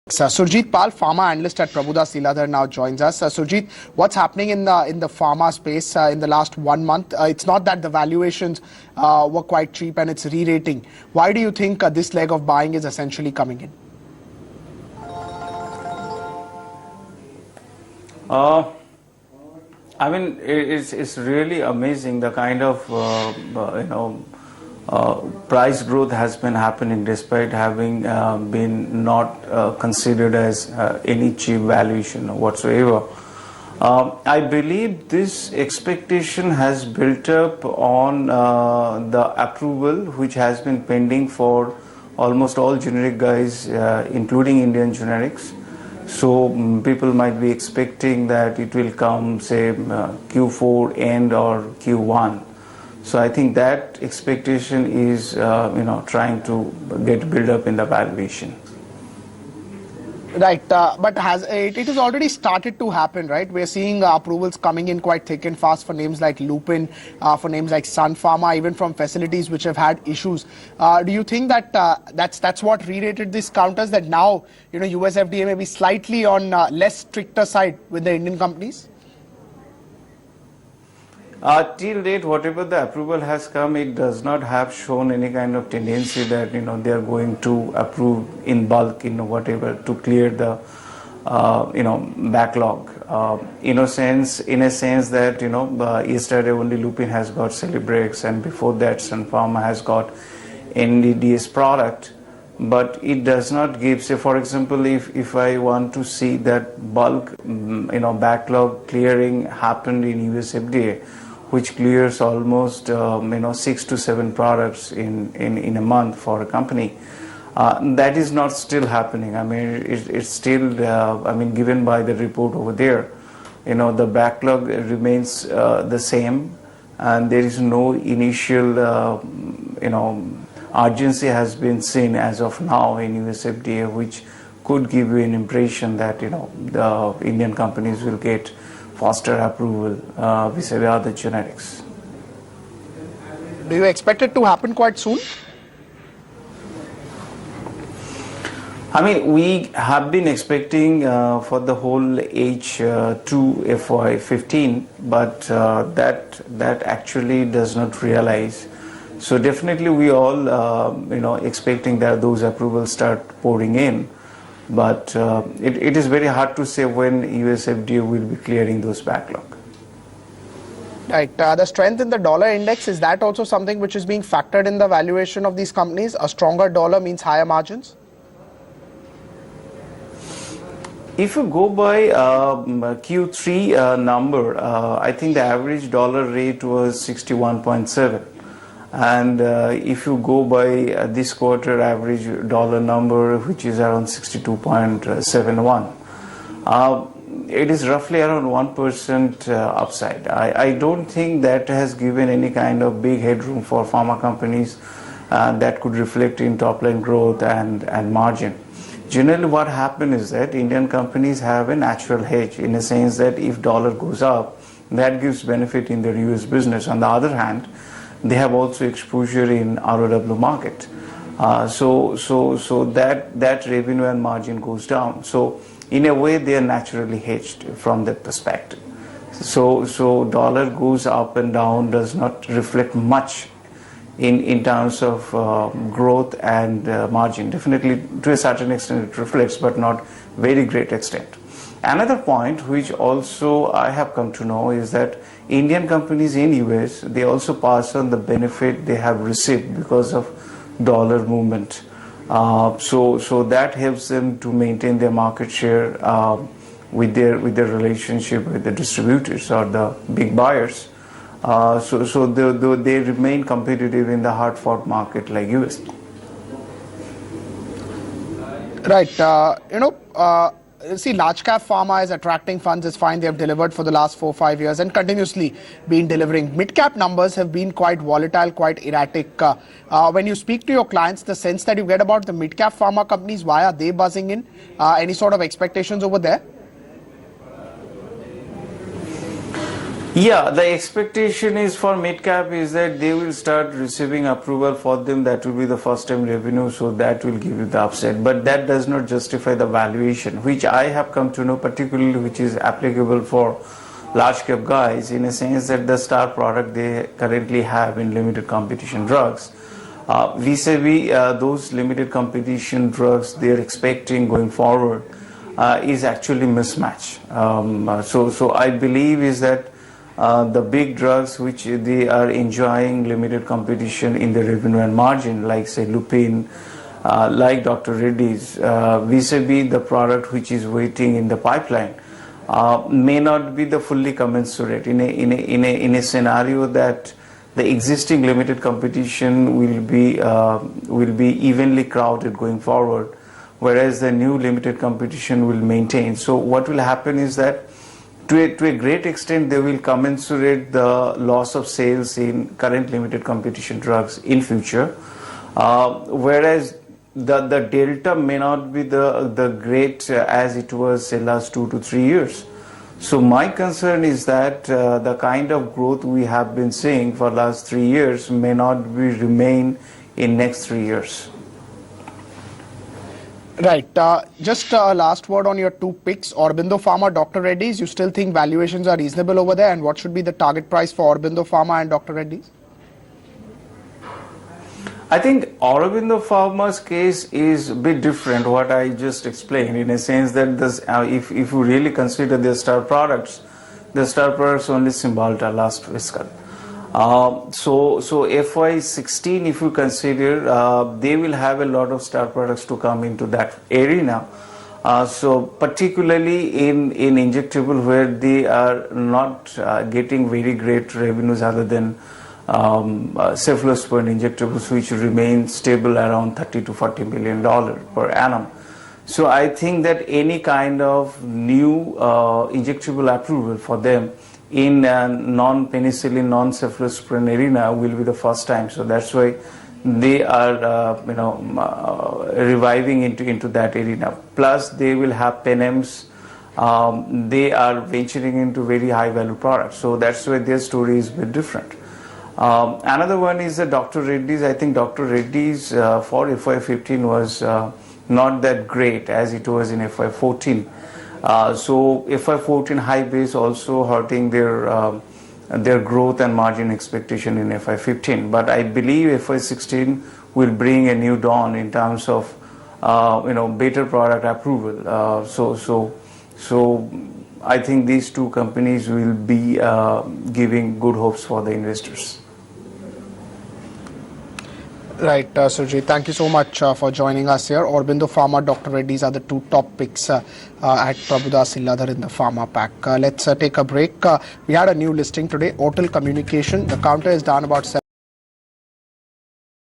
Surajit Pal, Pharma Analyst at Prabhudas Lilladher now joins us. Surajit, what's happening in the pharma space in the last 1 month? It's not that the valuations were quite cheap and it's re-rating. Why do you think this leg of buying is essentially coming in? I mean, it's really amazing the kind of price growth has been happening despite having been not considered as any cheap valuation whatsoever. I believe this expectation has built up on the approval which has been pending for almost all generic guys, including Indian generics. So people might be expecting that it will come, say, Q4 end or Q1. So I think that expectation is, trying to get built up in the valuation. Right, but it has already started to happen, right? We're seeing approvals coming in quite thick and fast for names like Lupin, for names like Sun Pharma, even from facilities which have had issues. Do you think that that's what re-rated these counters, that now US FDA may be slightly on less stricter side with the Indian companies? Till date, whatever the approval has come, it does not have shown any kind of tendency that they are going to approve in bulk, whatever, to clear the backlog. In a sense that yesterday only Lupin has got Celebrex, and before that Sun Pharma has got NDDS product. But it does not give, say for example, if I want to see that bulk backlog clearing happened in US FDA, which clears almost 6 to 7 products in a month for a company. That is not still happening. I mean, it's still given by the report over there. The backlog remains the same, and there is no initial urgency has been seen as of now in US FDA, which could give you an impression that the Indian companies will get faster approval vis-a-vis other generics. Do you expect it to happen quite soon? I mean, we have been expecting for the whole H2 FY15, but that actually does not realize. So definitely we all expecting that those approvals start pouring in. But it is very hard to say when US FDA will be clearing those backlog. Right. The strength in the dollar index, is that also something which is being factored in the valuation of these companies? A stronger dollar means higher margins? If you go by Q3 number, I think the average dollar rate was 61.7. And if you go by this quarter average dollar number, which is around 62.71, it is roughly around 1% upside. I don't think that has given any kind of big headroom for pharma companies that could reflect in top line growth and margin. Generally what happens is that Indian companies have a natural hedge, in a sense that if dollar goes up, that gives benefit in their US business. On the other hand, they have also exposure in ROW market, so that revenue and margin goes down. So in a way, they are naturally hedged from that perspective. So dollar goes up and down does not reflect much in terms of growth and margin. Definitely, to a certain extent, it reflects, but not very great extent. Another point which also I have come to know is that Indian companies in US, they also pass on the benefit they have received because of dollar movement. So that helps them to maintain their market share with their relationship with the distributors or the big buyers. So they remain competitive in the hard-fought market like US. Right. See, large cap pharma is attracting funds, is fine. They have delivered for the last 4-5 years and continuously been delivering. Mid cap numbers have been quite volatile, quite erratic. When you speak to your clients, the sense that you get about the mid cap pharma companies, why are they buzzing in? Any sort of expectations over there? Yeah, the expectation is for mid-cap is that they will start receiving approval for them. That will be the first time revenue, so that will give you the upside. But that does not justify the valuation, which I have come to know, particularly which is applicable for large cap guys, in a sense that the star product they currently have in limited competition drugs, vis-a-vis those limited competition drugs they are expecting going forward, is actually mismatch. So I believe is that the big drugs which they are enjoying limited competition in the revenue and margin, like say Lupin, like Dr. Reddy's, vis-a-vis the product which is waiting in the pipeline, may not be the fully commensurate in a scenario that the existing limited competition will be evenly crowded going forward, whereas the new limited competition will maintain. So what will happen is that to a great extent they will commensurate the loss of sales in current limited competition drugs in future, whereas the delta may not be the great as it was say last 2 to 3 years. So my concern is that the kind of growth we have been seeing for last 3 years may not be remain in next 3 years. Right. Just a last word on your two picks, Aurobindo Pharma, Dr. Reddy's. You still think valuations are reasonable over there? And what should be the target price for Aurobindo Pharma and Dr. Reddy's? I think Aurobindo Pharma's case is a bit different, what I just explained, in a sense that this, if you really consider their star products only Cymbalta last fiscal. So FY16, if you consider, they will have a lot of star products to come into that arena. So particularly in injectable, where they are not getting very great revenues other than cephalosporin injectables, which remain stable around $30 to $40 million per annum. So I think that any kind of new injectable approval for them in non-penicillin, non-cephalosporin arena will be the first time. So that's why they are reviving into that arena. Plus they will have Penems. They are venturing into very high value products. So that's why their story is a bit different. Another one is Dr. Reddy's. I think Dr. Reddy's for FY15 was not that great as it was in FY14. So FY14 high base also hurting their growth and margin expectation in FY15. But I believe FY16 will bring a new dawn in terms of better product approval. So I think these two companies will be giving good hopes for the investors. Right, Surajit, thank you so much for joining us here. Aurobindo Pharma, Dr. Reddy's are the two top picks at Prabhudas Lilladher in the Pharma pack. Let's take a break. We had a new listing today, Hotel Communication. The counter is down about 7.